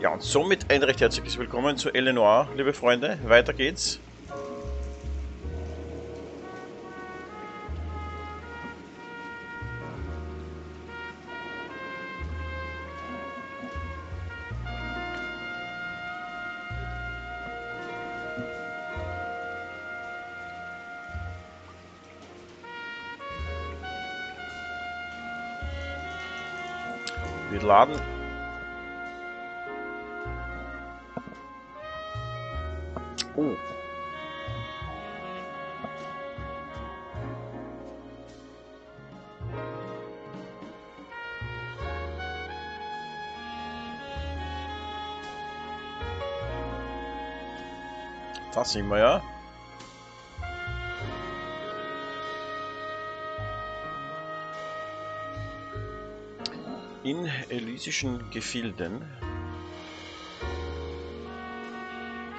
Ja, und somit ein recht herzliches Willkommen zu Noire, liebe Freunde. Weiter geht's. Wir laden. Oh. Da sind wir ja. In Elysischen Gefilden.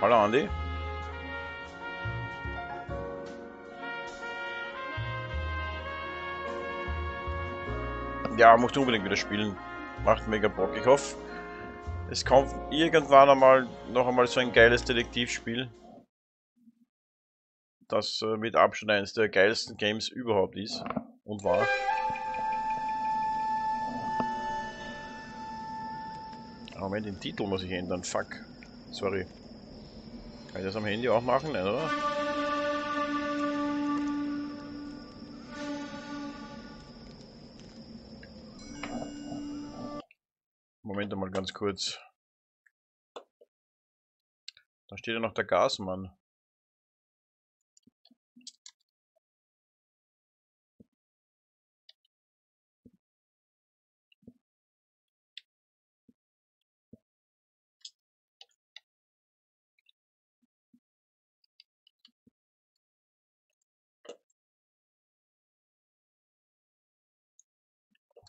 Hallo Andi. Ja, musst du unbedingt wieder spielen. Macht mega Bock. Ich hoffe, es kommt irgendwann einmal noch einmal so ein geiles Detektivspiel, das mit Abstand eines der geilsten Games überhaupt ist und war. Moment, den Titel muss ich ändern. Fuck. Sorry. Kann ich das am Handy auch machen? Nein, oder? Moment einmal ganz kurz. Da steht ja noch der Gasmann.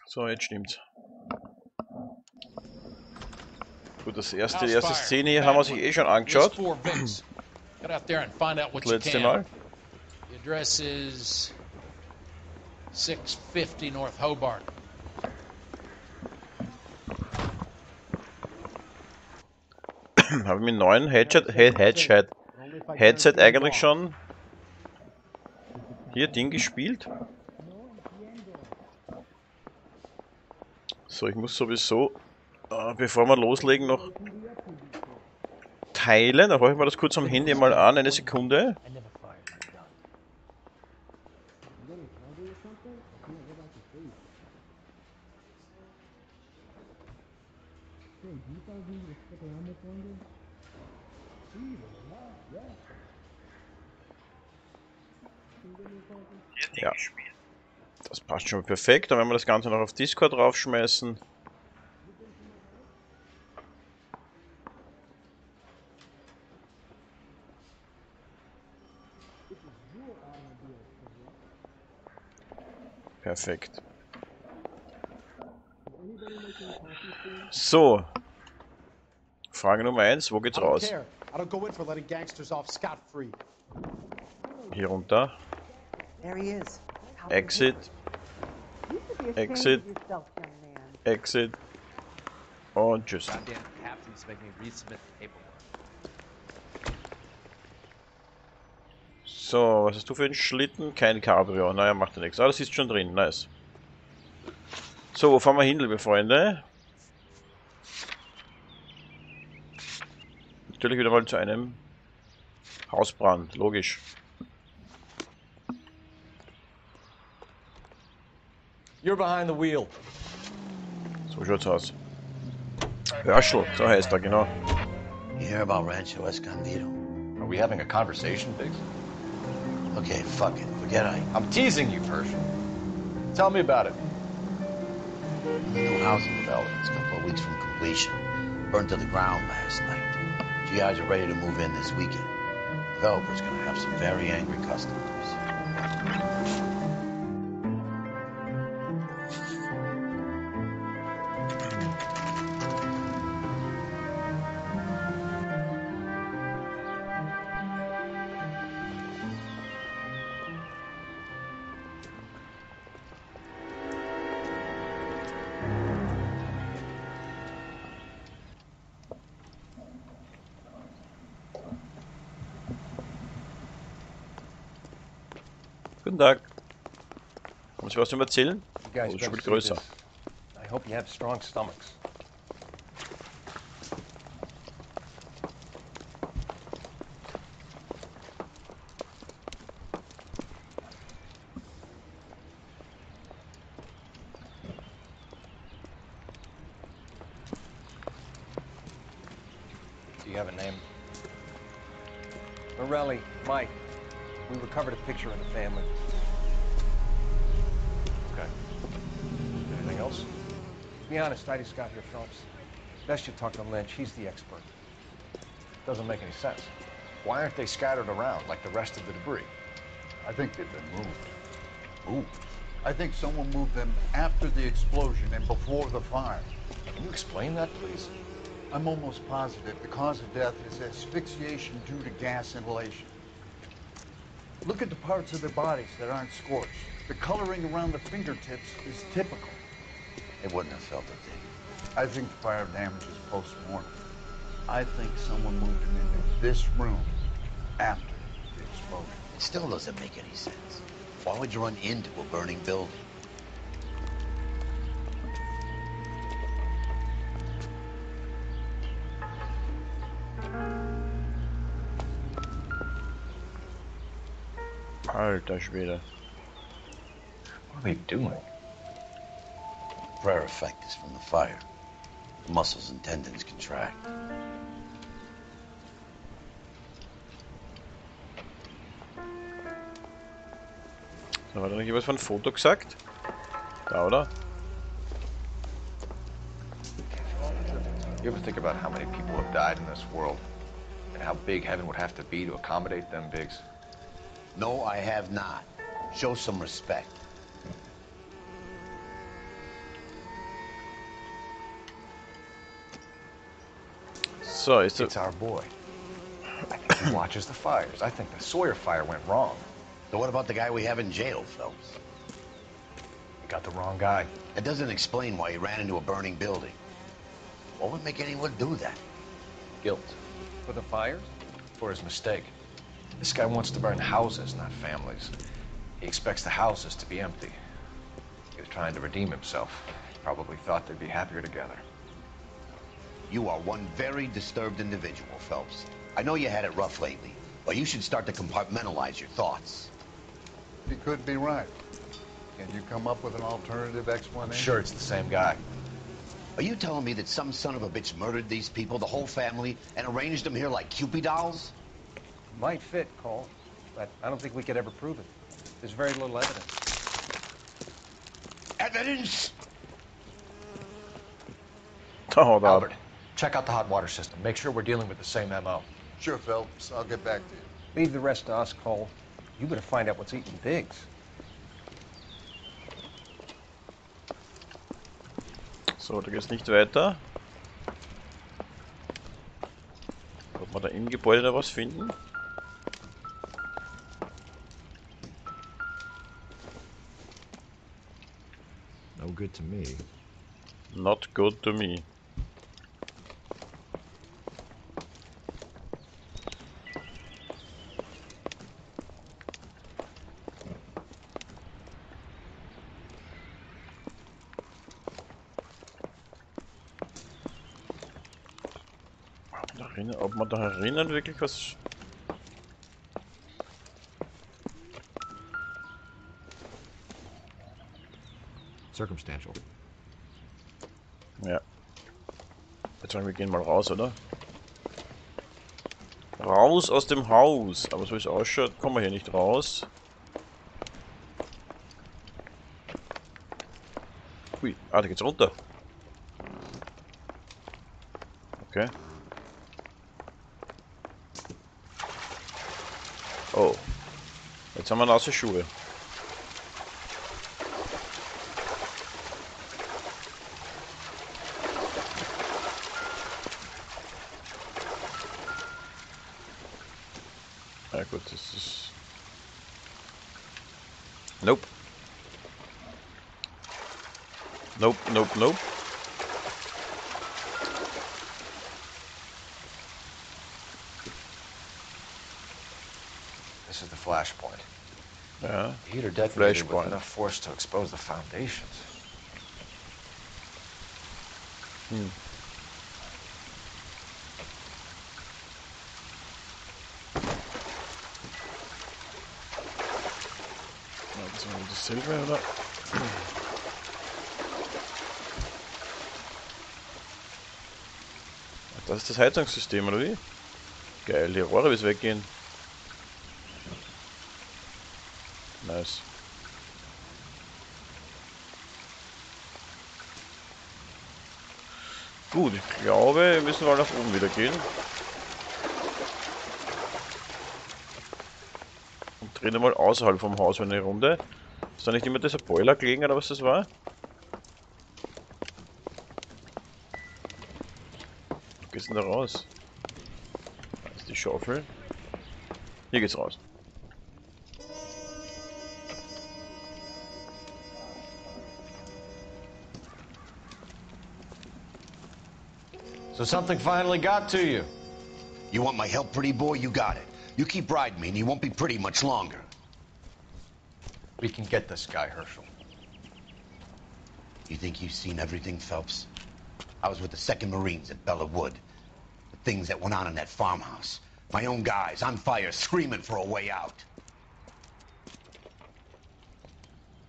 So, jetzt stimmt's. Gut, die erste Szene hier haben wir sich eh schon angeschaut. Das letzte Mal. The address is 650 North Hobart. Habe ich mit neuen Headset eigentlich schon hier Ding gespielt? So, ich muss sowieso, bevor wir loslegen, noch teilen. Da brauche ich mir das kurz am Handy mal an, eine Sekunde. Ja, das passt schon perfekt. Dann werden wir das Ganze noch auf Discord raufschmeißen. Perfekt. So. Frage Nummer 1, wo geht's raus? Hier runter. Exit. Exit. Exit. Und tschüss. So, was hast du für einen Schlitten? Kein Cabrio. Naja, macht ja nichts. Ah, das ist schon drin. Nice. So, wo fahren wir hin, liebe Freunde? Natürlich wieder mal zu einem Hausbrand. Logisch. You're behind the wheel. So schaut's aus. Herschel, so heißt er, genau. You hear about Rancho Escondido? Are we having a conversation, Biggs? Okay, fuck it. Forget I'm teasing you, Herschel. Tell me about it. The new housing development's a couple of weeks from completion. Burned to the ground last night. GIs are ready to move in this weekend. Developer's gonna have some very angry customers. Guten Tag. Haben Sie was zum Erzählen? You guys Oh, das ist schon better viel see größer. this. I hope you have strong stomachs. Do you have a name? Morelli, Mike. We recovered a picture of the family. Okay. Anything else? To be honest, I just got here, Phelps. Best you talk to Lynch. He's the expert. Doesn't make any sense. Why aren't they scattered around like the rest of the debris? I think they've been moved. Moved? I think someone moved them after the explosion and before the fire. Can you explain that, please? I'm almost positive the cause of death is asphyxiation due to gas inhalation. Look at the parts of their bodies that aren't scorched. The coloring around the fingertips is typical. They wouldn't have felt it, Dave. I think the fire damage is post-mortem. I think someone moved them into this room after the explosion. It still doesn't make any sense. Why would you run into a burning building? Alter Schwede. What are they doing? Prayer effect is from the fire. The muscles and tendons contract. So, hat er noch jemand von Foto gesagt? Da, oder? You ever think about how many people have died in this world? And how big heaven would have to be to accommodate them, Biggs? No, I have not. Show some respect. So, ist It's our boy. I think he watches the fires. I think the Sawyer fire went wrong. So what about the guy we have in jail, Phelps? We got the wrong guy. That doesn't explain why he ran into a burning building. What would make anyone do that? Guilt. For the fires? For his mistake. This guy wants to burn houses, not families. He expects the houses to be empty. He was trying to redeem himself. He probably thought they'd be happier together. You are one very disturbed individual, Phelps. I know you had it rough lately, but you should start to compartmentalize your thoughts. You could be right. Can you come up with an alternative I'm explanation? sure it's the same guy. Are you telling me that some son of a bitch murdered these people, the whole family, and arranged them here like Cupid dolls? Might fit, Cole, but I don't think we could ever prove it. There's very little evidence. Evidence? Oh, da. Albert, check out the hot water system. Make sure we're dealing with the same MO. Sure, Phelps. I'll get back to you. Leave the rest to us, Cole. You better find out what's eating Biggs. So, da geht's nicht weiter. Ob wir da im Gebäude da was finden? No good to me. Not good to me. Ob man da herinnen wirklich was... Circumstantial. Ja. Jetzt sagen wir gehen mal raus, oder? Raus aus dem Haus. Aber so wie es ausschaut, kommen wir hier nicht raus. Ui, da geht's runter. Okay. Oh. Jetzt haben wir nasse Schuhe. Ja gut, das ist... Nope. Nope, nope, nope. This is the flashpoint. Ja. The heater detonated with Flashpoint. enough force to expose the foundations. Hm. Ja, das war dasselbe, oder? Das ist das Heizungssystem, oder wie? Geil, die Rohre bis weggehen. Nice. Gut, ich glaube, wir müssen mal nach oben wieder gehen. Und drehen mal außerhalb vom Haus eine Runde. Ist da nicht immer dieser Boiler gelegen, oder was das war? Wo geht's denn da raus? Da ist die Schaufel. Hier geht's raus. So something finally got to you. You want my help, pretty boy? You got it. You keep riding me and you won't be pretty much longer. We can get this guy, Herschel. You think you've seen everything, Phelps? I was with the 2nd Marines at Bella Wood. The things that went on in that farmhouse. My own guys on fire, screaming for a way out.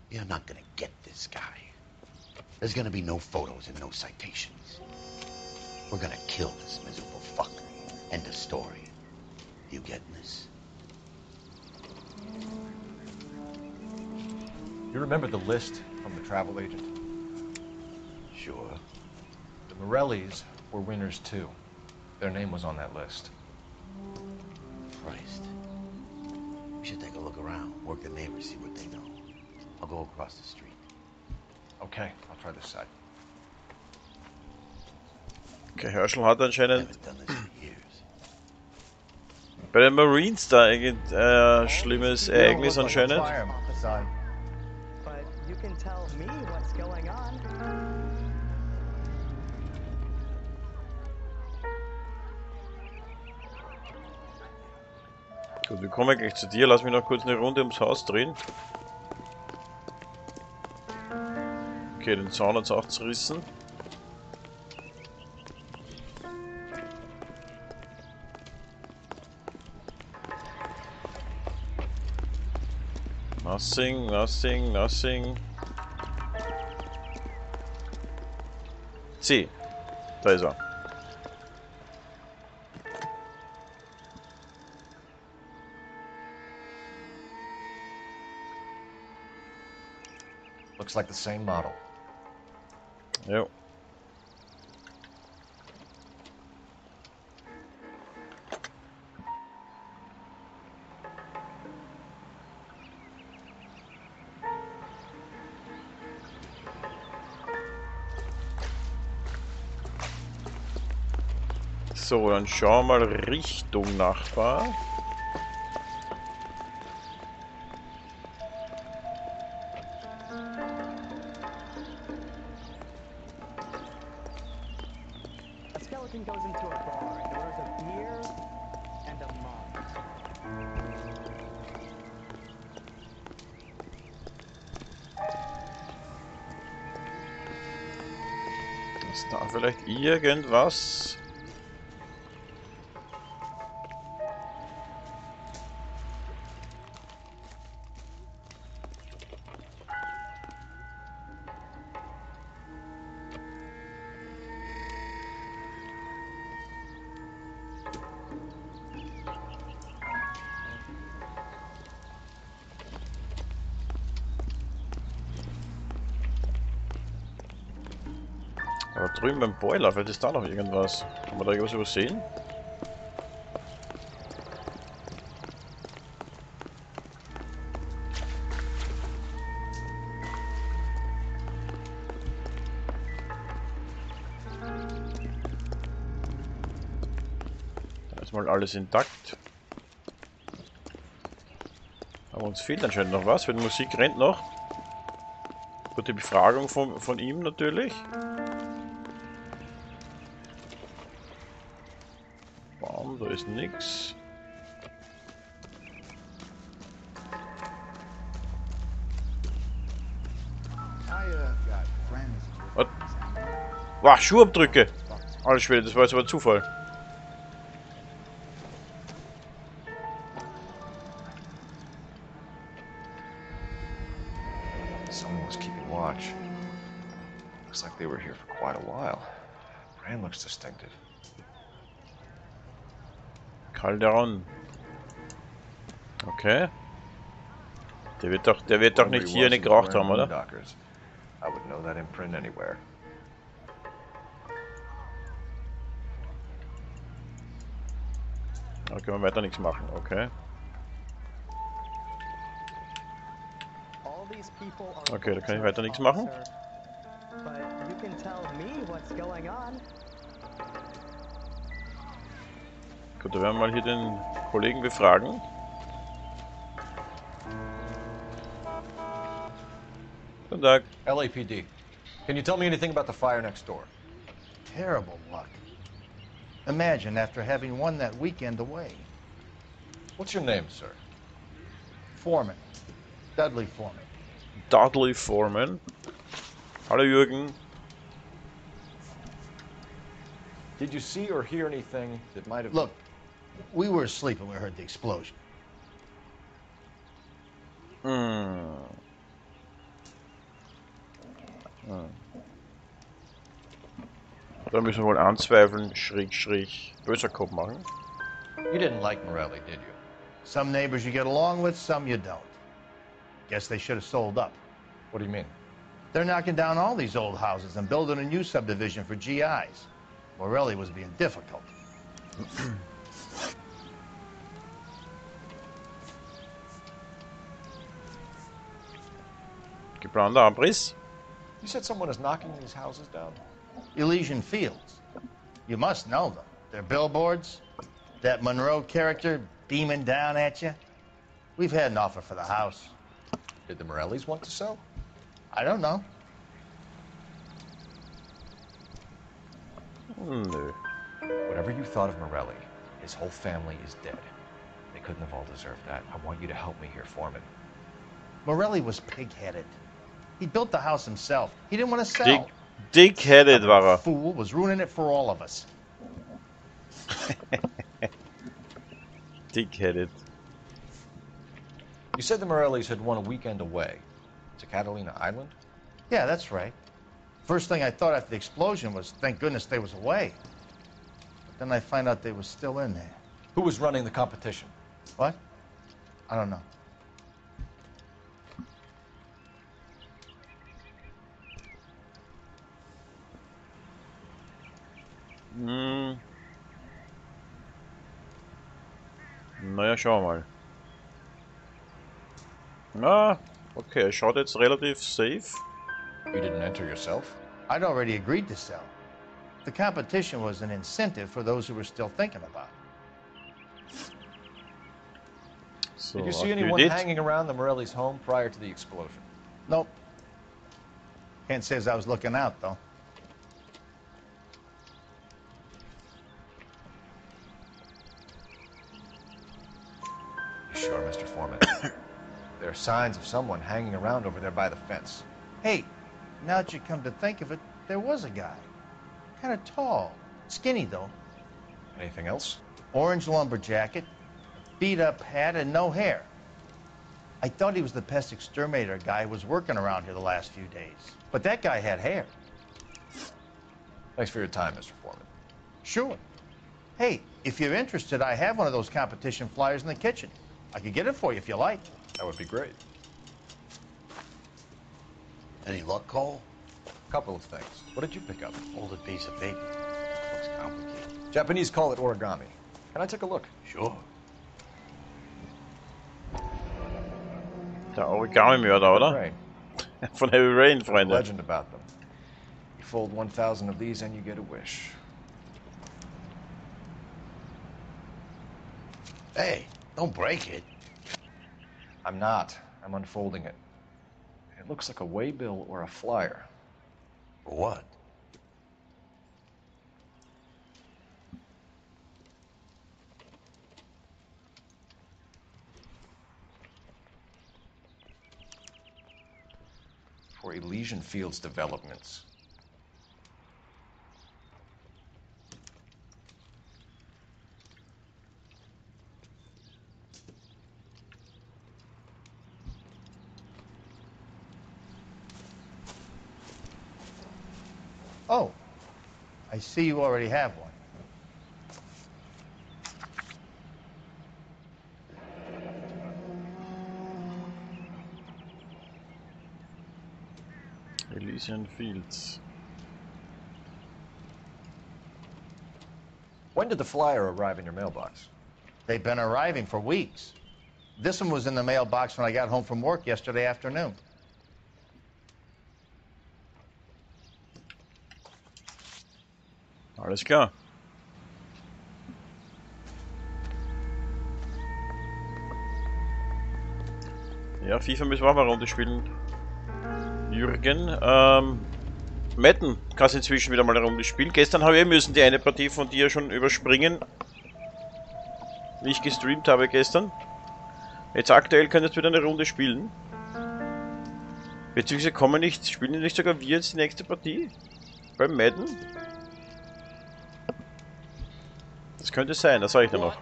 You're not gonna get this guy. There's gonna be no photos and no citations. We're gonna kill this miserable fucker. End of story. You getting this? You remember the list from the travel agent? Sure. The Morellis were winners too. Their name was on that list. Christ. We should take a look around, work the neighbors, see what they know. I'll go across the street. Okay, I'll try this side. Okay, Herschel hat anscheinend Haven't done this for years. bei den Marines da irgendein schlimmes Ereignis anscheinend. But you can tell me what's going on. Gut, wir kommen gleich zu dir. Lass mich noch kurz eine Runde ums Haus drehen. Okay, den Zaun hat es auch zerrissen. Nothing, nothing, nothing. C. Da ist er. Looks like the same model. Jo. So, dann schauen wir mal Richtung Nachbar. A skeleton goes into a bar and orders a beer and a mug. Ist da vielleicht irgendwas? Aber drüben beim Boiler, vielleicht ist da noch irgendwas. Kann man da irgendwas übersehen? Da ist mal alles intakt. Aber uns fehlt anscheinend noch was, weil die Musik rennt noch. Gut, die Befragung von ihm natürlich. Da ist nichts. Boah, Schuhabdrücke! Alles Schwede, das war jetzt aber Zufall. Someone was keeping watch. Looks like they were here for quite a while. Brand looks distinctive. Calderon. Okay. Der wird doch nicht hier eine geraucht haben, oder? I would know that imprint anywhere. Da können wir weiter nichts machen, okay. Okay, da kann ich weiter nichts machen. Gut, da werden wir mal hier den Kollegen befragen. Guten Tag. LAPD. Can you tell me anything about the fire next door? Terrible luck. Imagine after having won that weekend away. What's your name, sir? Foreman. Dudley Foreman. Dudley Foreman. Hallo Jürgen. Did you see or hear anything that might have... Look, we were asleep when we heard the explosion. Da müssen wir wohl anzweifeln, Schrägstrich, böser Kopf machen. You didn't like Morelli, did you? Some neighbors you get along with, some you don't. Guess they should have sold up. What do you mean? They're knocking down all these old houses and building a new subdivision for GIs. Morelli was being difficult. Geplanter Abriss. You said someone is knocking these houses down? Elysian Fields. You must know them. They're billboards. That Monroe character beaming down at you. We've had an offer for the house. Did the Morellis want to sell? I don't know. Nö. Whatever you thought of Morelli, his whole family is dead. They couldn't have all deserved that. I want you to help me here, Foreman. Morelli was pig-headed. He built the house himself. He didn't want to sell. Dick-headed war er. Fool was ruining it for all of us. Dick-headed. You said the Morellis had won a weekend away to Catalina Island? Yeah, that's right. First thing I thought after the explosion was, thank goodness they was away. But then I find out they was still in there. Who was running the competition? What? I don't know. Naja, schauen wir mal. Na, okay, er schaut jetzt relativ safe. You didn't enter yourself? I'd already agreed to sell. The competition was an incentive for those who were still thinking about it. So, Did you see anyone hanging around the Morellis' home prior to the explosion? Nope. Can't say as I was looking out, though. You sure, Mr. Foreman? There are signs of someone hanging around over there by the fence. Hey, now that you come to think of it, there was a guy. Kind of tall. Skinny, though. Anything else? Orange lumber jacket, beat-up hat, and no hair. I thought he was the pest exterminator guy who was working around here the last few days. But that guy had hair. Thanks for your time, Mr. Foreman. Sure. Hey, if you're interested, I have one of those competition flyers in the kitchen. I could get it for you if you like. That would be great. Any luck, Cole? Couple of things. What did you pick up? Folded piece of paper. Looks complicated. Japanese call it origami. Can I take a look? Sure. Der Origami-Mörder, oder? Rain. Von Heavy Rain, A Freunde. legend about them. You fold 1,000 of these and you get a wish. Hey, don't break it. I'm not. I'm unfolding it. It looks like a waybill or a flyer. For what? For Elysian Fields developments. Oh, I see you already have one. Elysian Fields. When did the flyer arrive in your mailbox? They've been arriving for weeks. This one was in the mailbox when I got home from work yesterday afternoon. Alles klar. Ja, FIFA müssen wir auch mal eine Runde spielen. Jürgen, Metten, kannst inzwischen wieder mal eine Runde spielen. Gestern habe ich müssen die eine Partie von dir schon überspringen. Wie ich gestreamt habe gestern. Jetzt aktuell können wir wieder eine Runde spielen. Beziehungsweise spielen nicht sogar wir jetzt die nächste Partie? Beim Madden? Das könnte sein, das sage ich dann noch.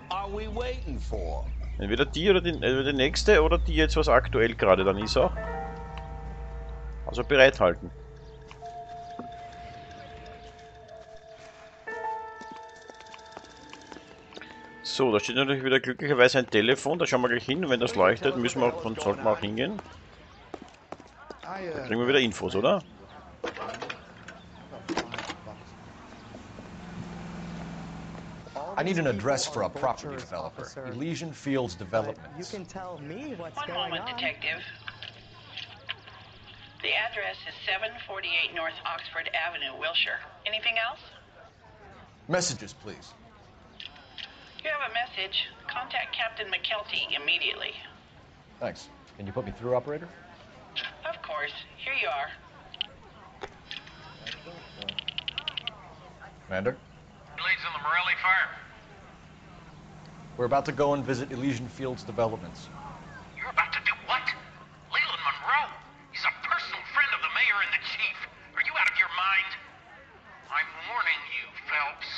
Entweder die oder die nächste oder die jetzt, was aktuell gerade dann ist auch. Also bereithalten. So, da steht natürlich wieder glücklicherweise ein Telefon, da schauen wir gleich hin, wenn das leuchtet, sollten wir auch hingehen. Da kriegen wir wieder Infos, oder? I need an address for a property developer. Elysian Fields Developments. You can tell me what's One going moment, on. Detective. The address is 748 North Oxford Avenue, Wilshire. Anything else? Messages, please. You have a message. Contact Captain McKelty immediately. Thanks. Can you put me through, operator? Of course. Here you are. Commander? Leads on the Morelli fire. We're about to go and visit Elysian Fields Developments. You're about to do what? Leland Monroe. He's a personal friend of the mayor and the chief. Are you out of your mind? I'm warning you, Phelps.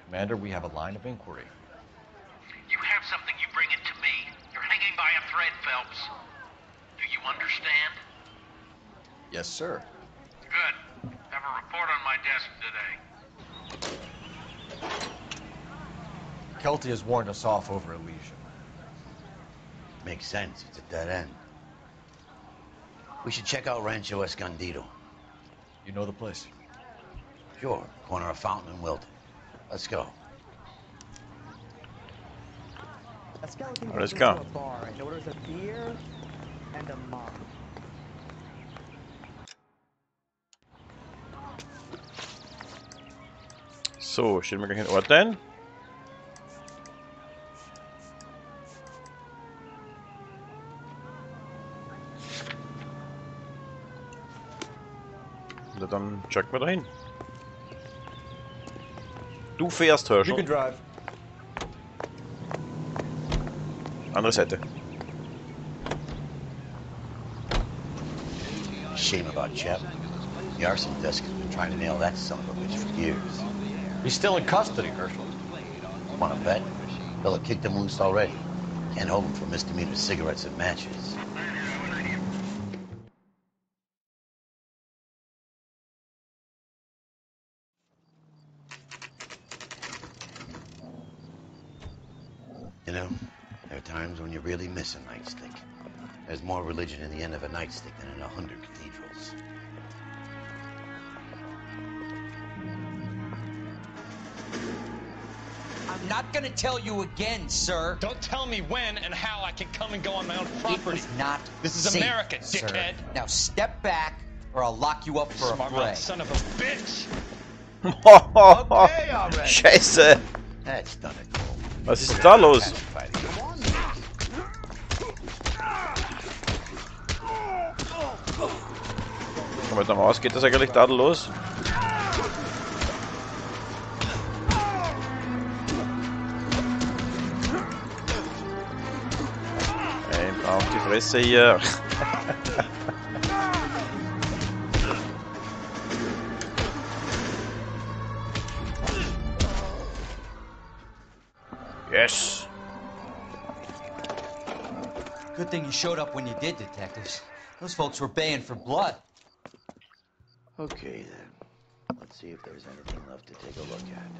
Commander, we have a line of inquiry. You have something, you bring it to me. You're hanging by a thread, Phelps. Do you understand? Yes, sir. Good. Have a report on my desk today. Kelty has warned us off over Elysian. Makes sense. It's a dead end. We should check out Rancho Escondido. You know the place? Sure. Corner of Fountain and Wilton. Let's go. A skeleton Let's goes go. into a bar and orders a beer and a mug. So, stellen wir gleich einen Ort ein. Na dann checken wir da hin. Du fährst, You Herschel. can drive. Andere Seite. Shame about Chep. The arson desk has been trying to nail that son of a bitch for years. He's still in custody, Herschel. Want to bet? They'll have kicked him loose already. Can't hold him for misdemeanor cigarettes and matches. You know, there are times when you really miss a nightstick. There's more religion in the end of a nightstick than in 100 cathedrals. I'm not gonna tell you again, sir. Don't tell me when and how I can come and go on my own property. It is not This is safe, America, sir. dickhead. Now step back, or I'll lock you up for a Smart fray. mouth son of a bitch. Okay, already. Scheiße! That's done it, Cole. Was ist da los? Mit der Maus geht das eigentlich tadellos? Auf die Fresse hier. Yes. Good thing you showed up when you did, detectives. Those folks were baying for blood. Okay then. Let's see if there's anything left to take a look at.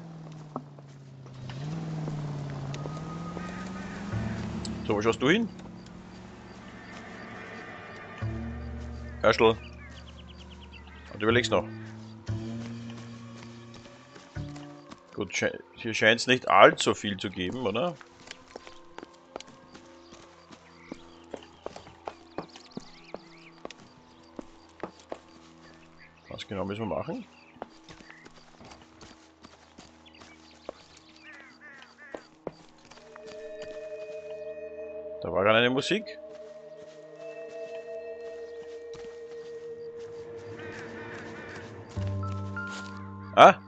So, wo schaust du hin? Herschel. Und überlegst noch. Gut, hier scheint es nicht allzu viel zu geben, oder? Was genau müssen wir machen? Da war gerade eine Musik. Ah!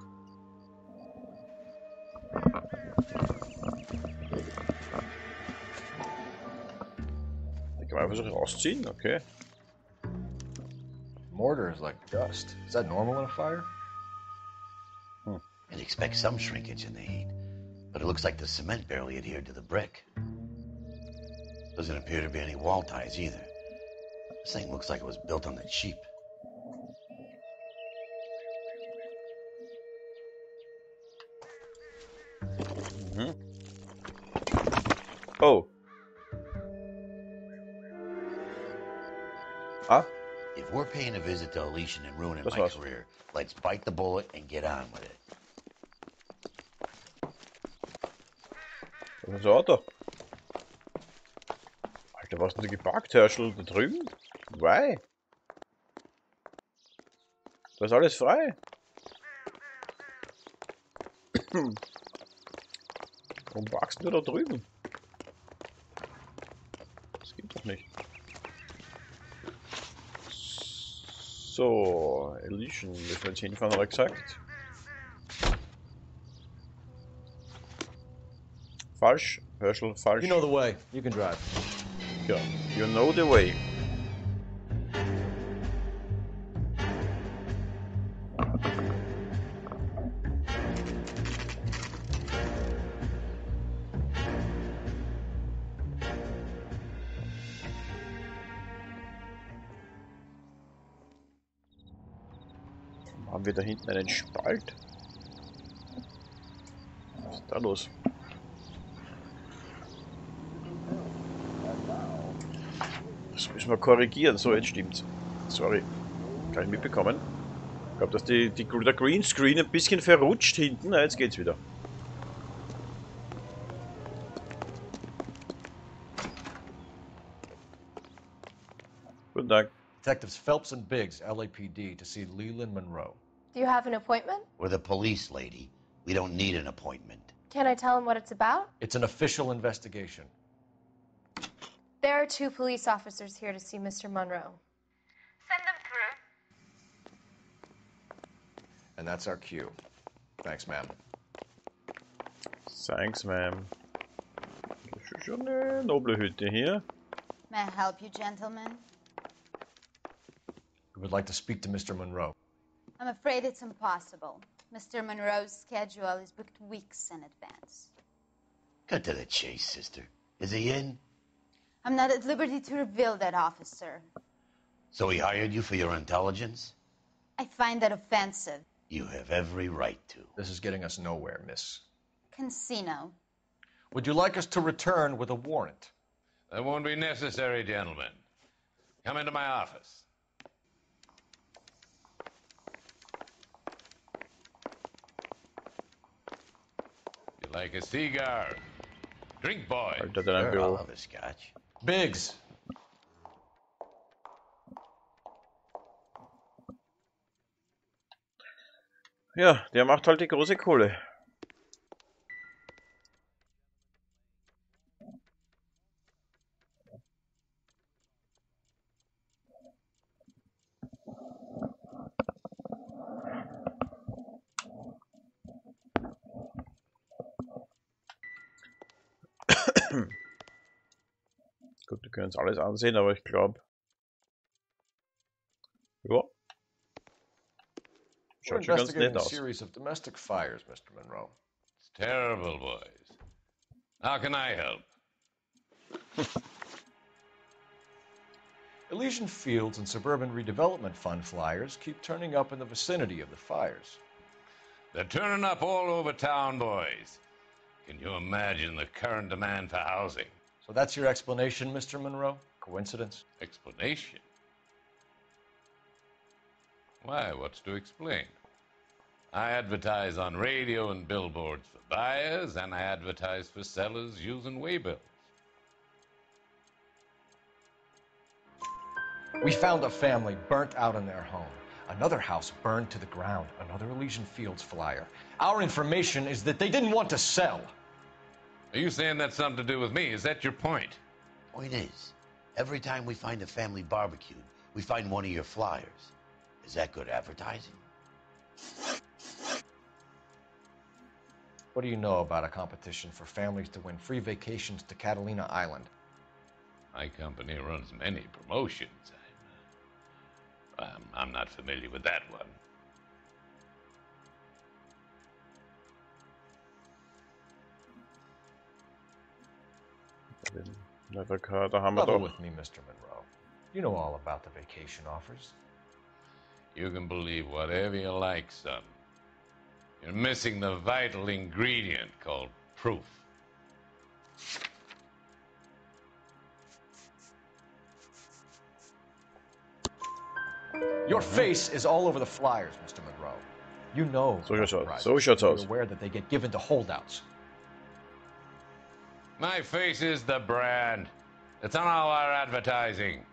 Ich kann einfach so rausziehen, okay. Mortar is like dust. Is that normal in a fire? I'd expect some shrinkage in the heat, but it looks like the cement barely adhered to the brick. Doesn't appear to be any wall ties either. This thing looks like it was built on the cheap. Oh. Ah. If we're paying a visit to Elysischen and ruining Das my war's. career, let's bite the bullet and get on with it. Das ist ein Auto. Alter, was ist denn da geparkt, Herschel? Da drüben? Why? Da ist alles frei. Warum parkst du da drüben? Das geht doch nicht. So, Elysischen, müssen wir jetzt hinfahren, hat er gesagt. Falsch, Herschel, falsch. You know the way. You can drive. Ja, you know the way. Haben wir da hinten einen Spalt? Was ist da los? Das müssen wir korrigieren. So, jetzt stimmt's. Sorry. Kann ich mitbekommen. Ich glaube, dass der Greenscreen ein bisschen verrutscht hinten. Na, jetzt geht's wieder. Guten Tag. Detectives Phelps and Biggs, LAPD, to see Leland Monroe. Do you have an appointment? We're the police, lady. We don't need an appointment. Can I tell him what it's about? It's an official investigation. There are 2 police officers here to see Mr. Monroe. Send them through. And that's our cue. Thanks, ma'am. Thanks, ma'am. Das ist schon eine noble Hütte hier. May I help you, gentlemen? We would like to speak to Mr. Monroe. I'm afraid it's impossible. Mr. Monroe's schedule is booked weeks in advance. Cut to the chase, sister. Is he in? I'm not at liberty to reveal that, officer. So he hired you for your intelligence? I find that offensive. You have every right to. This is getting us nowhere, miss. Casino. Would you like us to return with a warrant? That won't be necessary, gentlemen. Come into my office. You like a cigar? Drink, boy. Sure, I'll have a scotch. Biggs. Ja, der macht halt die große Kohle. Gut, wir können uns alles ansehen, aber ich glaube... Ja. We're Schaut schon ganz investigating nett a aus. series of domestic fires, Mr. Monroe. It's terrible, boys. How can I help? Elysian Fields and Suburban Redevelopment Fund flyers keep turning up in the vicinity of the fires. They're turning up all over town, boys. Can you imagine the current demand for housing? So that's your explanation, Mr. Monroe? Coincidence? Explanation? Why, what's to explain? I advertise on radio and billboards for buyers, and I advertise for sellers using waybills. We found a family burnt out in their home. Another house burned to the ground. Another Elysian Fields flyer. Our information is that they didn't want to sell. Are you saying that's something to do with me? Is that your point? Point is, every time we find a family barbecued, we find one of your flyers. Is that good advertising? What do you know about a competition for families to win free vacations to Catalina Island? My company runs many promotions. I'm not familiar with that one. Level with me, Mr. Monroe. You know all about the vacation offers. You can believe whatever you like, son. You're missing the vital ingredient called proof. Your face is all over the flyers, Mr. Monroe. You know. You're aware that they get given to holdouts. My face is the brand. It's on all our advertising.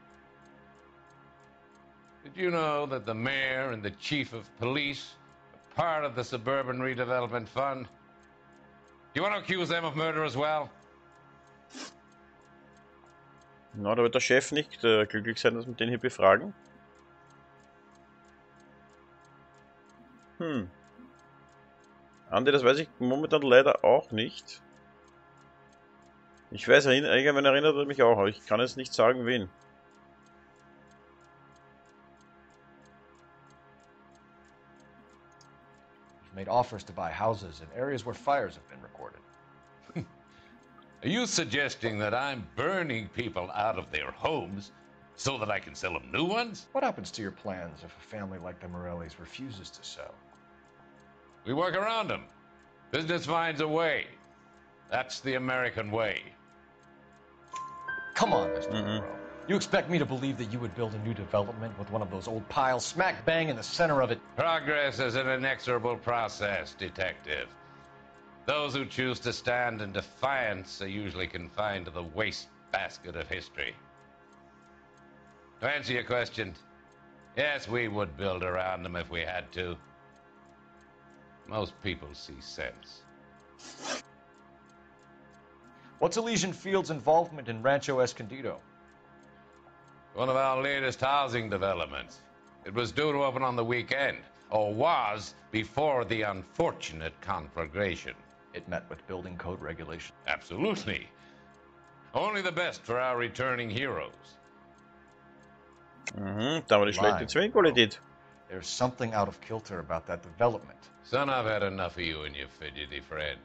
Did you know that the mayor and the chief of police are part of the Suburban Redevelopment Fund? Do you want to accuse them of murder as well? Na, da wird der Chef nicht glücklich sein, dass wir den hier befragen. Andi, das weiß ich momentan leider auch nicht. Ich weiß, irgendwann erinnert er mich auch, aber ich kann jetzt nicht sagen, wen. We've made offers to buy houses in areas where fires have been recorded. Are you suggesting that I'm burning people out of their homes so that I can sell them new ones? What happens to your plans if a family like the Morellis refuses to sell? We work around them. Business finds a way. That's the American way. Come on, Mr. Monroe. You expect me to believe that you would build a new development with one of those old piles smack bang in the center of it? Progress is an inexorable process, detective. Those who choose to stand in defiance are usually confined to the wastebasket of history. To answer your question, yes, we would build around them if we had to. Most people see sense. What's Elysian Fields' involvement in Rancho Escondido? One of our latest housing developments. It was due to open on the weekend, or was before the unfortunate conflagration. It met with building code regulations. Absolutely. Only the best for our returning heroes. Da war die schlechte Zwingqualität. There's something out of kilter about that development. Son, I've had enough of you and your fidgety friend.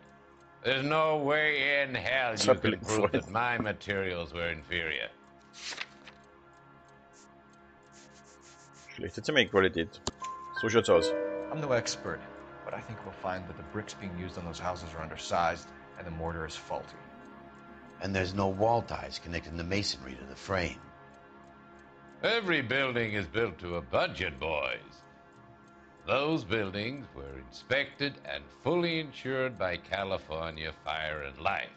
There's no way in hell you can prove that my materials were inferior. Schlechte Zementqualität. So schaut's aus. I'm no expert, but I think we'll find that the bricks being used on those houses are undersized and the mortar is faulty. And there's no wall ties connecting the masonry to the frame. Every building is built to a budget, boys. Those buildings were inspected and fully insured by California Fire and Life.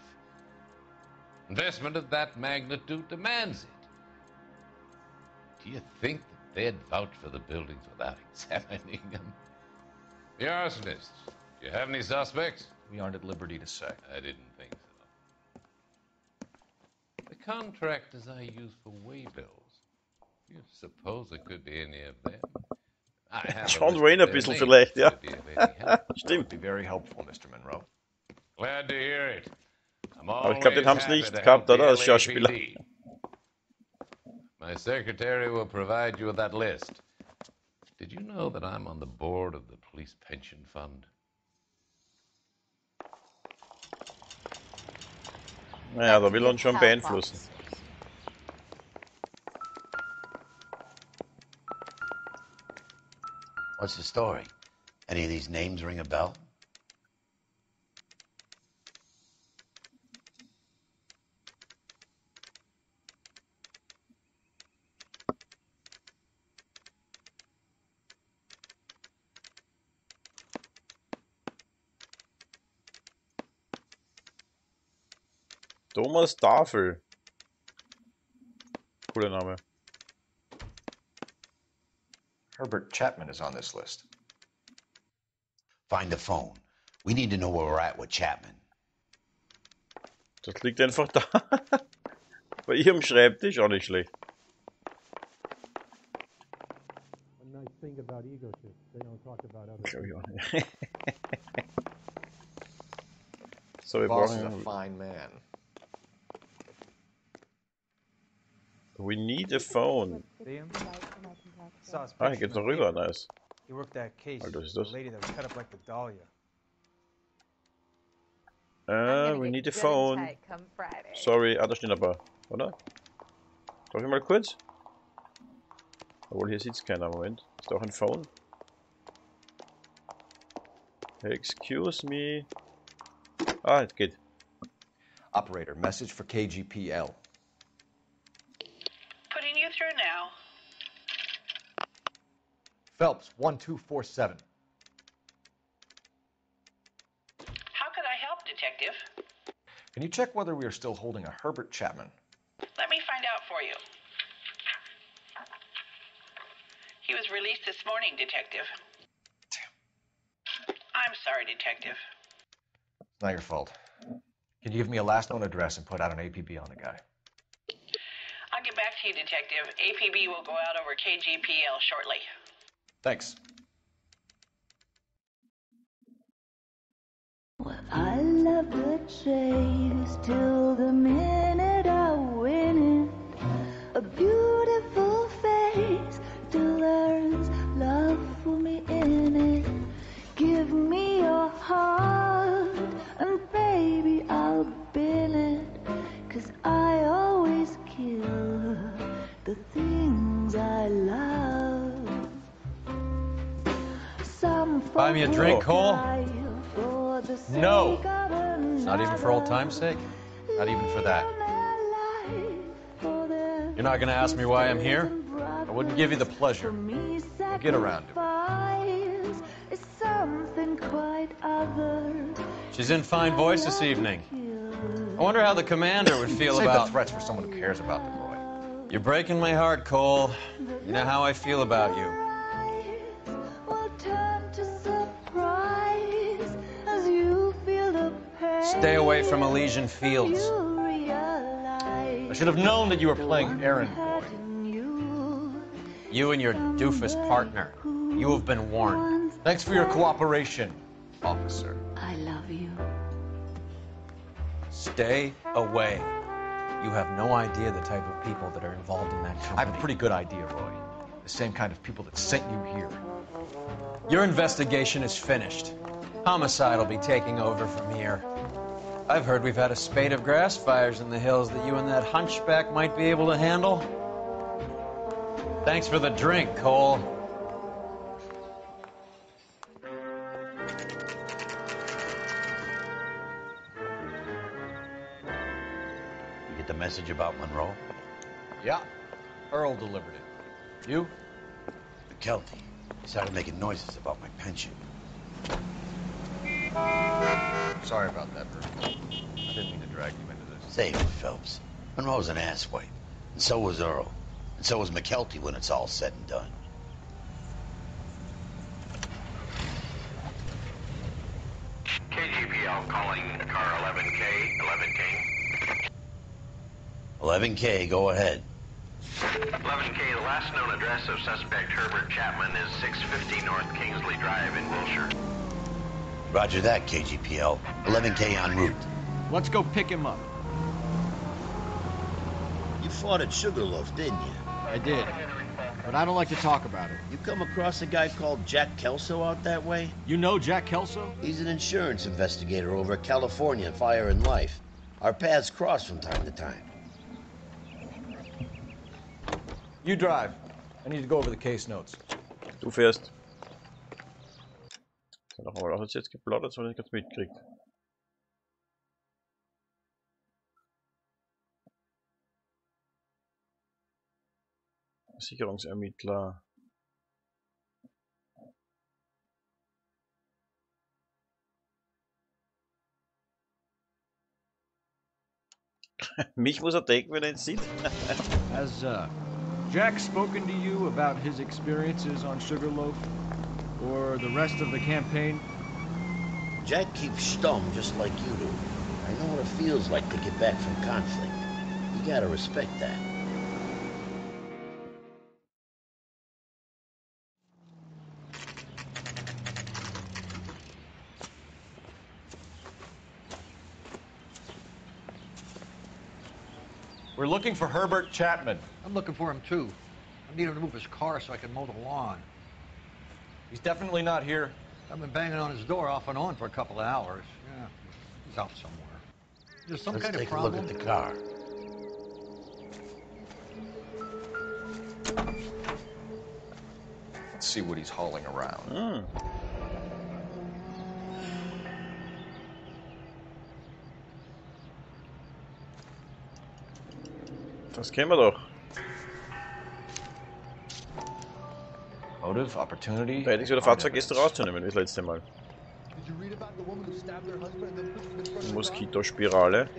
Investment of that magnitude demands it. Do you think that they'd vouch for the buildings without examining them? The arsonists, do you have any suspects? We aren't at liberty to say. I didn't think so. The contractors I use for waybills, do you suppose it could be any of them? John Wayne ein bisschen vielleicht, ja. Stimmt. Be very helpful, Mr. Monroe. Glad to hear it. Aber ich glaube, den haben sie nicht gehabt, oder? Als Schauspieler. My secretary will provide you with that list. Did you know that I'm on the board of the police pension fund? Naja, da will er uns schon beeinflussen. What's the story? Any of these names ring a bell? Thomas Tafel. Cooler Name. Herbert Chapman is on this list. Find the phone. We need to know where we're at with Chapman. Das liegt einfach da. Bei ihrem Schreibtisch, auch nicht schlecht. A nice thing about ego trips, they don't talk about other people. So, wir Boss is a brauchen... fine man. We need a phone. Ah, hier geht's noch rüber, nice. He worked that case. Alter, was ist The das? lady that was cut up like the Dahlia. We need a phone. Sorry, da stehen ein paar, oder? Darf ich mal kurz? Obwohl, hier sitzt keiner, Moment. Ist da auch ein Phone? Excuse me. Ah, es geht. Operator, message for KGPL. Putting you through now. Phelps, 1247. How could I help, Detective? Can you check whether we are still holding a Herbert Chapman? Let me find out for you. He was released this morning, Detective. Damn. I'm sorry, Detective. It's not your fault. Can you give me a last known address and put out an APB on the guy? I'll get back to you, Detective. APB will go out over KGPL shortly. Thanks. Well, I love the chase till the minute I win it. A beautiful face till there's love for me in it. Give me your heart and baby I'll bin it. 'Cause I always kill the things I love. Buy me a drink, Cole? No. Not even for old time's sake? Not even for that. You're not going to ask me why I'm here? I wouldn't give you the pleasure. We'll get around to it. She's in fine voice this evening. I wonder how the commander would feel about... Save the threats for someone who cares about the boy. You're breaking my heart, Cole. You know how I feel about you. Stay away from Elysian Fields. I should have known that you were playing errand boy. You and your doofus partner. You have been warned. Thanks for your cooperation, officer. I love you. Stay away. You have no idea the type of people that are involved in that company. I have a pretty good idea, Roy. The same kind of people that sent you here. Your investigation is finished. Homicide will be taking over from here. I've heard we've had a spate of grass fires in the hills that you and that hunchback might be able to handle. Thanks for the drink, Cole. You get the message about Monroe? Yeah. Earl delivered it. You? McKelty. He started making noises about my pension. Sorry about that, Bert. I didn't mean to drag you into this. Save it, Phelps. Monroe's an asswipe. And so was Earl. And so was McKelty when it's all said and done. KGPL calling car 11K, 11K. 11K, go ahead. 11K, the last known address of suspect Herbert Chapman is 650 North Kingsley Drive in Wilshire. Roger that, KGPL. 11K en route. Let's go pick him up. You fought at Sugarloaf, didn't you? I did. But I don't like to talk about it. You come across a guy called Jack Kelso out that way? You know Jack Kelso? He's an insurance investigator over at California Fire and Life. Our paths cross from time to time. You drive. I need to go over the case notes. Du fährst. Was hat sie jetzt geplaudert, das habe ich nicht ganz mitgekriegt. Sicherungsermittler. Mich muss er denken, wenn er ihn sieht. Has Jack spoken to you about his experiences on Sugarloaf? Or the rest of the campaign? Jack keeps stum just like you do. I know what it feels like to get back from conflict. You gotta respect that. We're looking for Herbert Chapman. I'm looking for him too. I need him to move his car so I can mow the lawn. He's definitely not here. I've been banging on his door off and on for a couple of hours. Yeah, he's out somewhere. There's some kind of problem. Let's take a look at the car. Let's see what he's hauling around. Das kennen wir doch. Motive, opportunity. Da hätte ich so der Fahrzeugäste rauszunehmen wie das letzte Mal. Moskitospirale.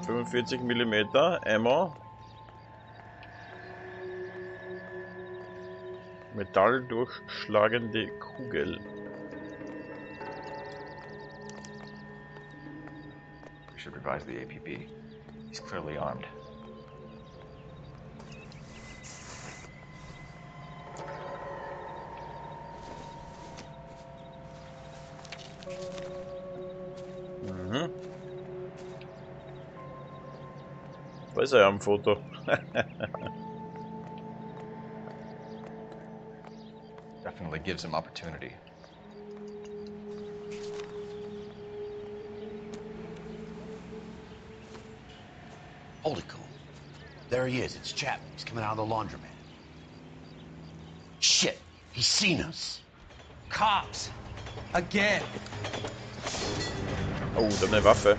...45 mm Ammo. Metalldurchschlagende Kugel. We should revise the APB. He's clearly armed. Da ist er am Foto. Definitely gives him opportunity. Hold it, Cole. There he is. It's Chapman. He's coming out of the laundromat. Shit! He's seen us. Cops! Again! Oh, da hat eine Waffe.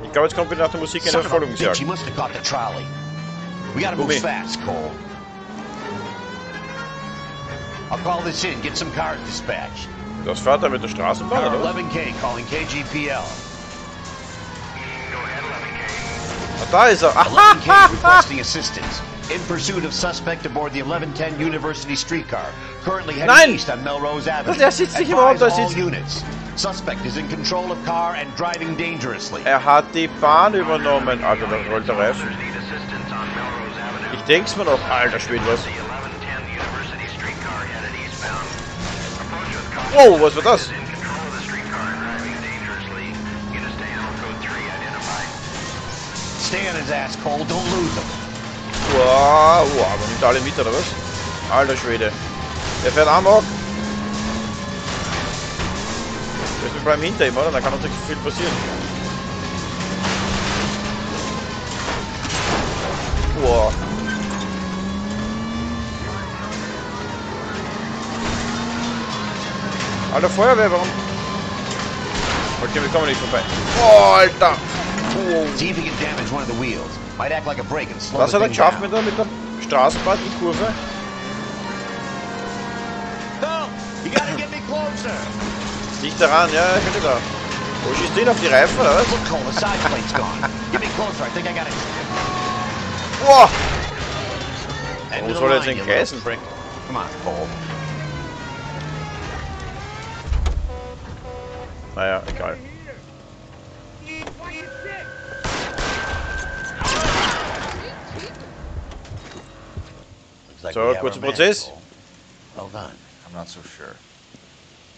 Ich glaube, jetzt kommt wieder nach der Musik eine Verfolgungsjagd. He must have caught the trolley. We gotta move fast, Cole. I'll call this in. Get some cars dispatched. Das fährt er mit der Straßenbahn, oder? 11K calling KGPL. Da ist er. 11K requesting assistance. In pursuit of suspect aboard the 1110 University streetcar. Currently heading east on Melrose Avenue. Der sitzt nicht überhaupt, da Advise all sitzt. units. Suspect is in control of car and driving dangerously. Er hat die Bahn übernommen. Alter, da rollt der Reifen. Ich denk's mir noch. Alter, spielt was. Wow, was war das? Stay on his ass, Cole. Don't lose him. Wow, wow, aber nimmt alle mit, oder was? Alter Schwede. Der fährt amok. Wir bleiben hinter ihm, oder? Da kann uns nicht viel passieren. Wow. Alter, Feuerwehr, warum? Okay, wir kommen nicht vorbei. Oh, Alter! See if he can damage one of the wheels. Might act like a brake and slow Das the hat er thing geschafft down. mit der Straßenbahn, die Kurve. No, you gotta get me closer. Nicht daran, ja, ich bin da. Wo schießt den auf die Reifen, oder was? Look, Cole, the side plate's gone. Get me closer, I think I got it. Wow! Wo soll er jetzt den Kreisen bringen? Come on, Cole. Naja, egal. So, kurzer Prozess. Well done. I'm not so sure.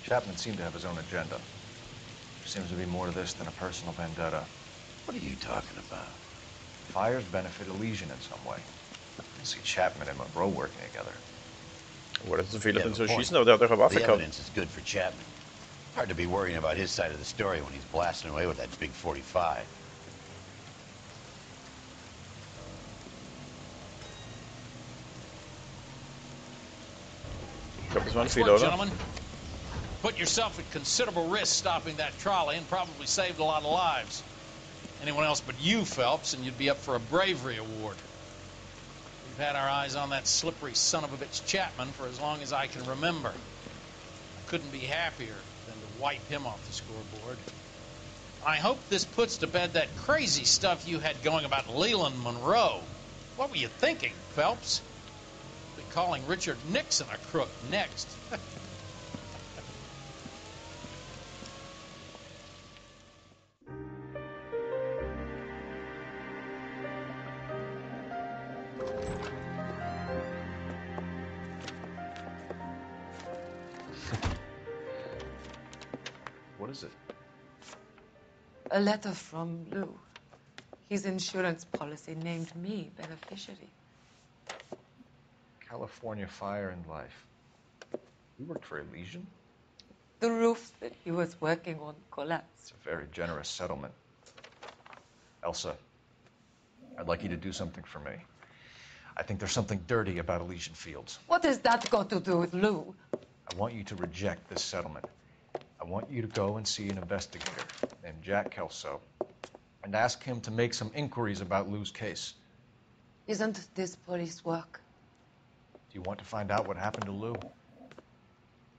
Chapman seemed to have his own agenda. There seems to be more to this than a personal vendetta. What are you talking about? Fires benefit Elysian in some way. I see Chapman and Monroe working together. Oh, das ist ein Fehler, den zu schießen, aber der hat doch eine Waffe The gehabt. evidence is good for Chapman. Hard to be worrying about his side of the story when he's blasting away with that big 45. Das war ein Nice Fehler, work, oder? gentlemen. Put yourself at considerable risk stopping that trolley and probably saved a lot of lives. Anyone else but you, Phelps, and you'd be up for a bravery award. We've had our eyes on that slippery son of a bitch Chapman for as long as I can remember. I couldn't be happier than to wipe him off the scoreboard. I hope this puts to bed that crazy stuff you had going about Leland Monroe. What were you thinking, Phelps? Be calling Richard Nixon a crook next. What is it? A letter from Lou. His insurance policy named me beneficiary. California Fire and Life. You worked for Elysian? The roof that he was working on collapsed. It's a very generous settlement. Elsa, I'd like you to do something for me. I think there's something dirty about Elysian Fields. What has that got to do with Lou? I want you to reject this settlement. I want you to go and see an investigator named Jack Kelso and ask him to make some inquiries about Lou's case. Isn't this police work? Do you want to find out what happened to Lou?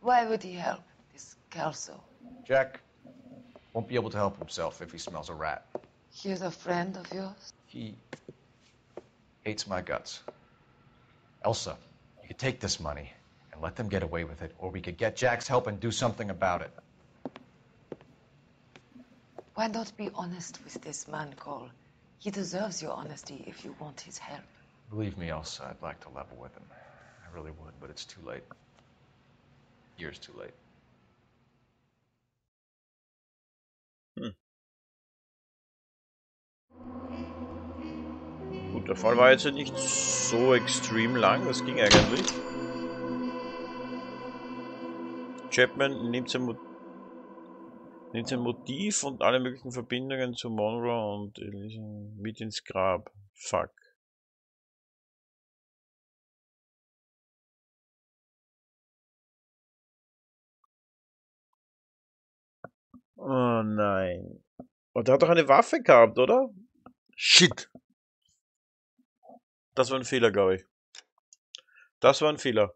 Why would he help, this Kelso? Jack won't be able to help himself if he smells a rat. He's a friend of yours? He hates my guts. Elsa, you could take this money and let them get away with it, or we could get Jack's help and do something about it. Why not be honest with this man, Cole? He deserves your honesty if you want his help. Believe me, Elsa, I'd like to level with him. I really would, but it's too late. Years too late. Gut, der Fall war jetzt nicht so extrem lang, das ging eigentlich. Chapman nimmt sein Motiv und alle möglichen Verbindungen zu Monroe und Elysischen mit ins Grab. Fuck. Oh nein. Und der hat doch eine Waffe gehabt, oder? Shit. Das war ein Fehler, glaube ich. Das war ein Fehler.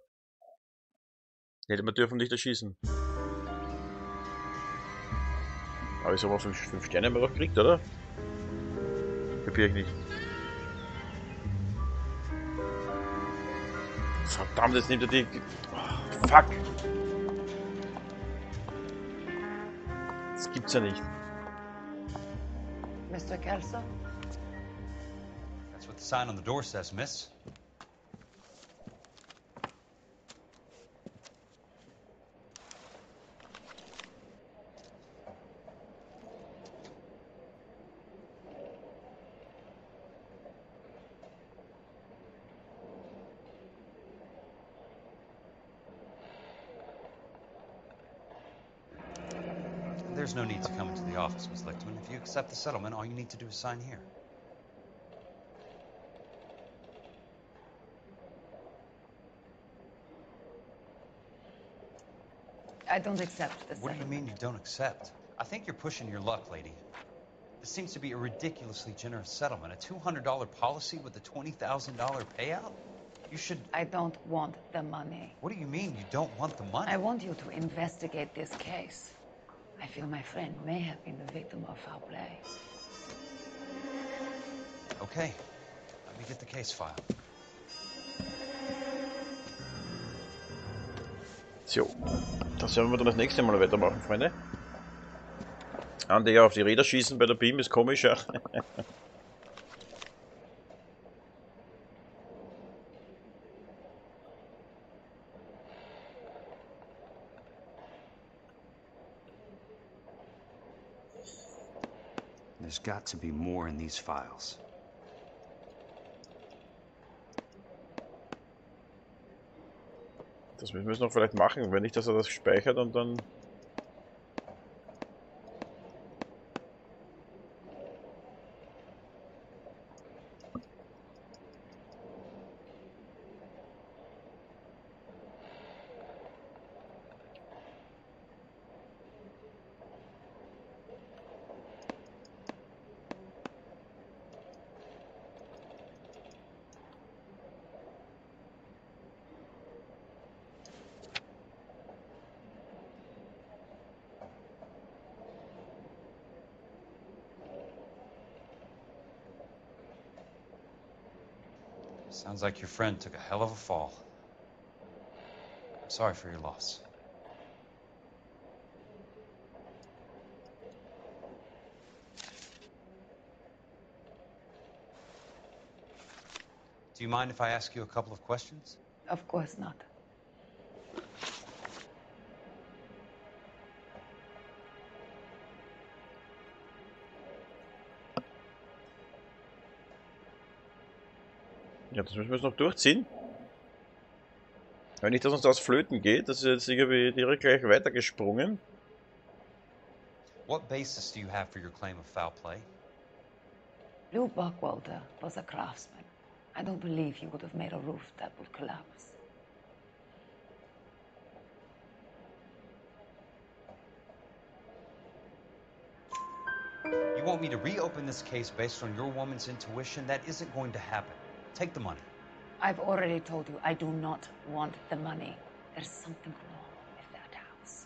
Hätte man dürfen nicht erschießen. Aber ich habe auch 5 Sterne immer noch gekriegt, oder? Kapier ich nicht. Verdammt, jetzt nimmt er die... Oh, fuck! Das gibt's ja nicht. Mr. Kelso? That's what the sign on the door says, miss. There's no need to come into the office, Miss Lichtman. If you accept the settlement, all you need to do is sign here. I don't accept the What do you mean you don't accept? I think you're pushing your luck, lady. This seems to be a ridiculously generous settlement. A $200 policy with a $20,000 payout? You should... I don't want the money. What do you mean you don't want the money? I want you to investigate this case. I feel my friend may have been the victim of foul play. Okay. Let me get the case file. So, das werden wir dann das nächste Mal weitermachen, Freunde. Ja, auf die Räder schießen bei der Beam ist komisch, ja. There's got to be more in these files. Das müssen wir noch vielleicht machen, wenn nicht, dass er das speichert und dann... Sounds like your friend took a hell of a fall. I'm sorry for your loss. Do you mind if I ask you a couple of questions? Of course not. Ja, das müssen wir jetzt noch durchziehen. Wenn nicht, dass uns das flöten geht, das ist jetzt irgendwie direkt gleich weitergesprungen. What basis do you have for your claim of foul play? Lou Buckwalter was a craftsman. I don't believe he would have made a roof that would collapse. You want me to reopen this case based on your woman's intuition? That isn't going to happen. Take the money. I've already told you I do not want the money. There's something wrong with that house.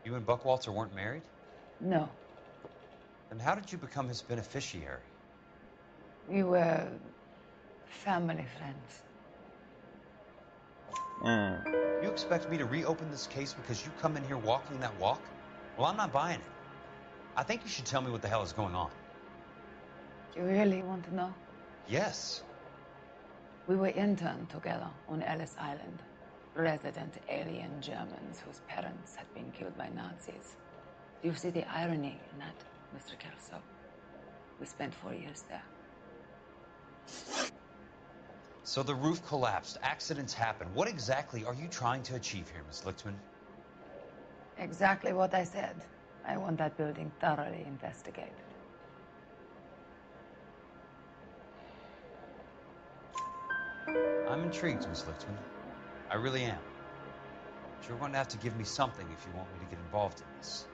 You and Buckwalter weren't married? No. Then how did you become his beneficiary? We were family friends. You expect me to reopen this case because you come in here walking that walk? Well, I'm not buying it. I think you should tell me what the hell is going on. You really want to know? Yes. We were interned together on Ellis Island. Resident alien Germans whose parents had been killed by Nazis. Do you see the irony in that, Mr. Kelso? We spent 4 years there. So the roof collapsed, accidents happen. What exactly are you trying to achieve here, Miss Lichtman? Exactly what I said. I want that building thoroughly investigated. I'm intrigued, Miss Lichtman. I really am. But you're going to have to give me something if you want me to get involved in this.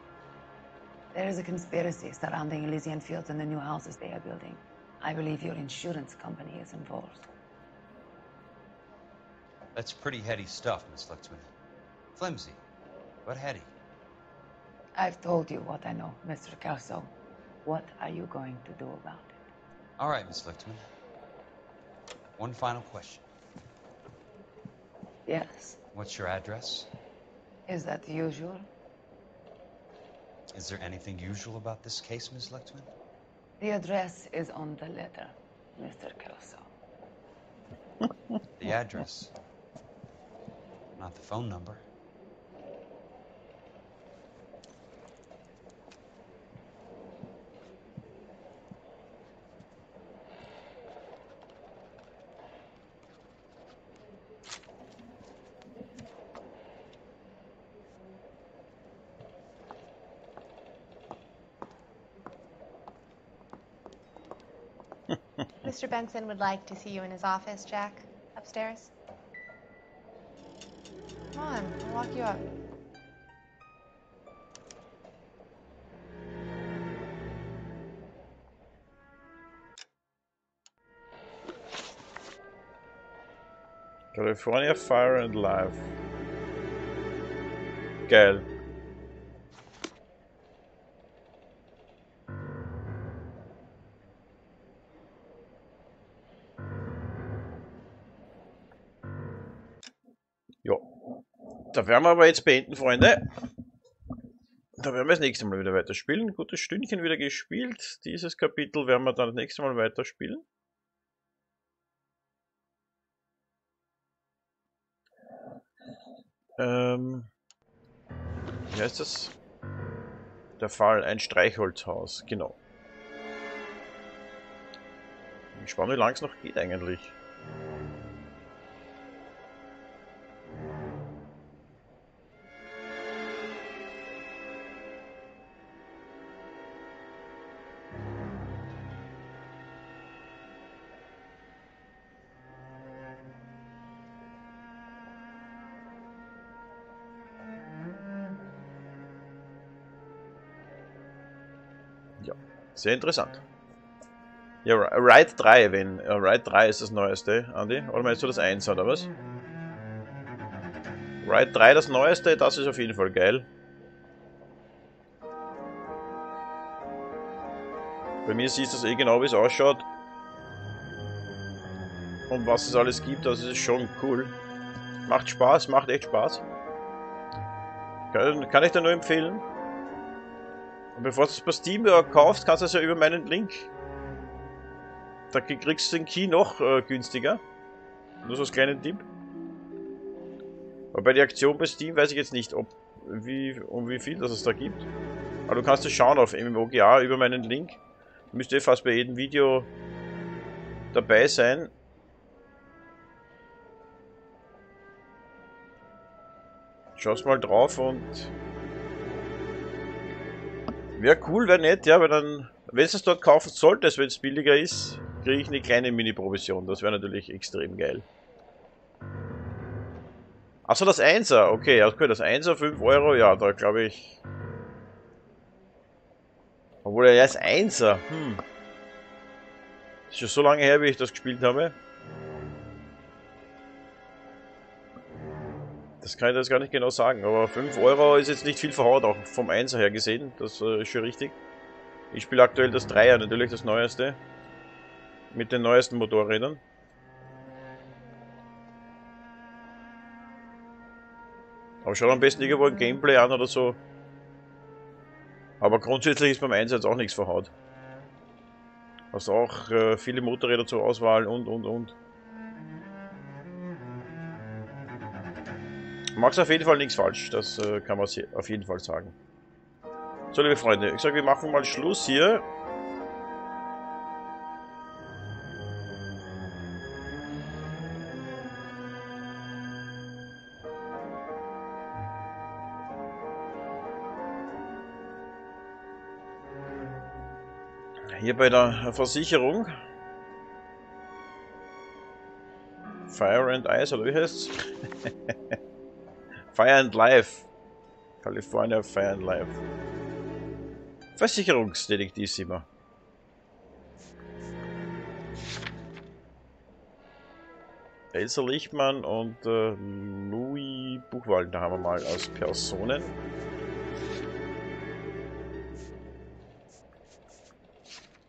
There is a conspiracy surrounding Elysian Fields and the new houses they are building. I believe your insurance company is involved. That's pretty heady stuff, Miss Lichtman. Flimsy, but heady. I've told you what I know, Mr. Kelso. What are you going to do about it? All right, Miss Lichtman. One final question. Yes. What's your address? Is that usual? Is there anything usual about this case, Miss Lichtman? The address is on the letter, Mr. Kelso. The address. Not the phone number. Mr. Benson would like to see you in his office, Jack. Upstairs. Come on, I'll walk you up. California Fire and Life. Geil. Ja. Da werden wir aber jetzt beenden, Freunde. Da werden wir das nächste Mal wieder weiterspielen. Gutes Stündchen wieder gespielt. Dieses Kapitel werden wir dann das nächste Mal weiterspielen. Wie heißt das? Der Fall, ein Streichholzhaus, genau. Ich bin gespannt, wie lang es noch geht eigentlich. Ja, sehr interessant. Ja, Ride 3, wenn. Ride 3 ist das neueste, Andi. Oder meinst du das 1, oder was? Ride 3 das neueste, das ist auf jeden Fall geil. Bei mir siehst du das eh genau, wie es ausschaut. Und was es alles gibt, das ist schon cool. Macht Spaß, macht echt Spaß. Kann ich dir nur empfehlen. Und bevor du es bei Steam kaufst, kannst du es ja über meinen Link. Da kriegst du den Key noch günstiger. Nur so als kleinen Tipp. Aber bei der Aktion bei Steam weiß ich jetzt nicht, um wie viel das es da gibt. Aber du kannst es schauen auf MMOGA über meinen Link. Müsste fast bei jedem Video dabei sein. Schau's mal drauf und wäre cool, wäre nett, ja, weil dann, wenn du es dort kaufen solltest, wenn es billiger ist, kriege ich eine kleine Mini-Provision. Das wäre natürlich extrem geil. Achso, das 1er, okay, das 1er 5 Euro, ja, da glaube ich. Obwohl er ist 1er, Das ist schon so lange her, wie ich das gespielt habe. Das kann ich jetzt gar nicht genau sagen, aber 5 Euro ist jetzt nicht viel verhaut, auch vom 1er her gesehen, das ist schon richtig. Ich spiele aktuell das 3er, natürlich das neueste. Mit den neuesten Motorrädern. Aber schaut am besten irgendwo ein Gameplay an oder so. Aber grundsätzlich ist beim 1er jetzt auch nichts verhaut. Hast auch viele Motorräder zur Auswahl und. Machst auf jeden Fall nichts falsch, das kann man auf jeden Fall sagen. So, liebe Freunde, ich sage, wir machen mal Schluss hier. Hier bei der Versicherung. Fire and Ice, oder wie heißt's? Fire and Life. California Fire and Life. Versicherungsdetektiv sind wir. Elsa Lichtmann und Louis Buchwald, da haben wir mal als Personen.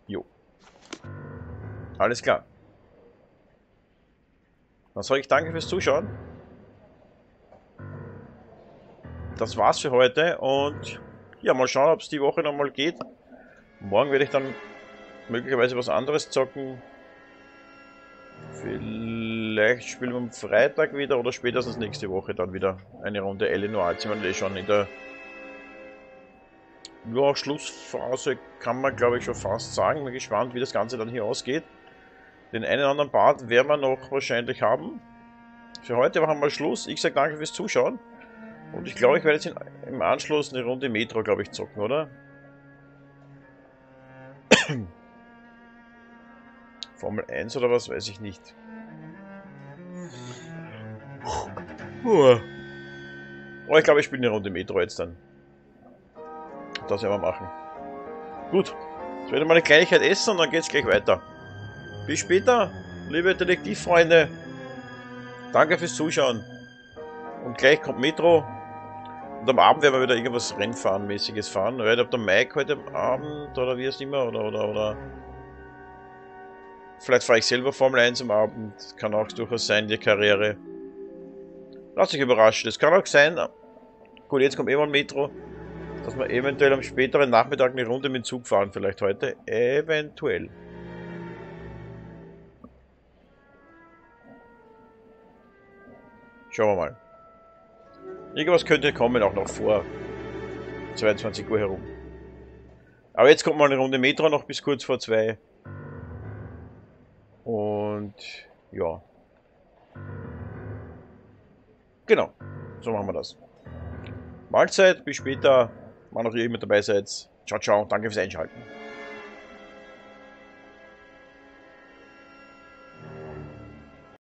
Jo. Alles klar. Dann sage ich danke fürs Zuschauen. Das war's für heute und ja, mal schauen, ob es die Woche nochmal geht. Morgen werde ich dann möglicherweise was anderes zocken. Vielleicht spielen wir am Freitag wieder oder spätestens nächste Woche dann wieder eine Runde Eleanor. Jetzt sind wir schon in der Schlussphase, kann man glaube ich schon fast sagen. Bin gespannt, wie das Ganze dann hier ausgeht. Den einen oder anderen Part werden wir noch wahrscheinlich haben. Für heute machen wir Schluss. Ich sage danke fürs Zuschauen. Und ich glaube, ich werde jetzt im Anschluss eine Runde Metro, glaube ich, zocken, oder? Formel 1 oder was, weiß ich nicht. Oh, ich glaube, ich spiele eine Runde Metro jetzt dann. Das werden wir machen. Gut, jetzt werde ich mal eine Kleinigkeit essen und dann geht es gleich weiter. Bis später, liebe Detektivfreunde. Danke fürs Zuschauen. Und gleich kommt Metro. Und am Abend werden wir wieder irgendwas Rennfahren-mäßiges fahren. Ich weiß nicht, ob der Mike heute am Abend oder wie es immer oder. Vielleicht fahre ich selber Formel 1 am Abend. Kann auch durchaus sein, die Karriere. Lasst euch überraschen. Es kann auch sein, gut, jetzt kommt immer ein Metro, dass wir eventuell am späteren Nachmittag eine Runde mit dem Zug fahren. Vielleicht heute. Eventuell. Schauen wir mal. Irgendwas könnte kommen, auch noch vor 22 Uhr herum. Aber jetzt kommt mal eine Runde Metro noch bis kurz vor 2. Und ja. Genau. So machen wir das. Mahlzeit, bis später. Wann auch ihr immer dabei seid. Ciao, ciao. Danke fürs Einschalten.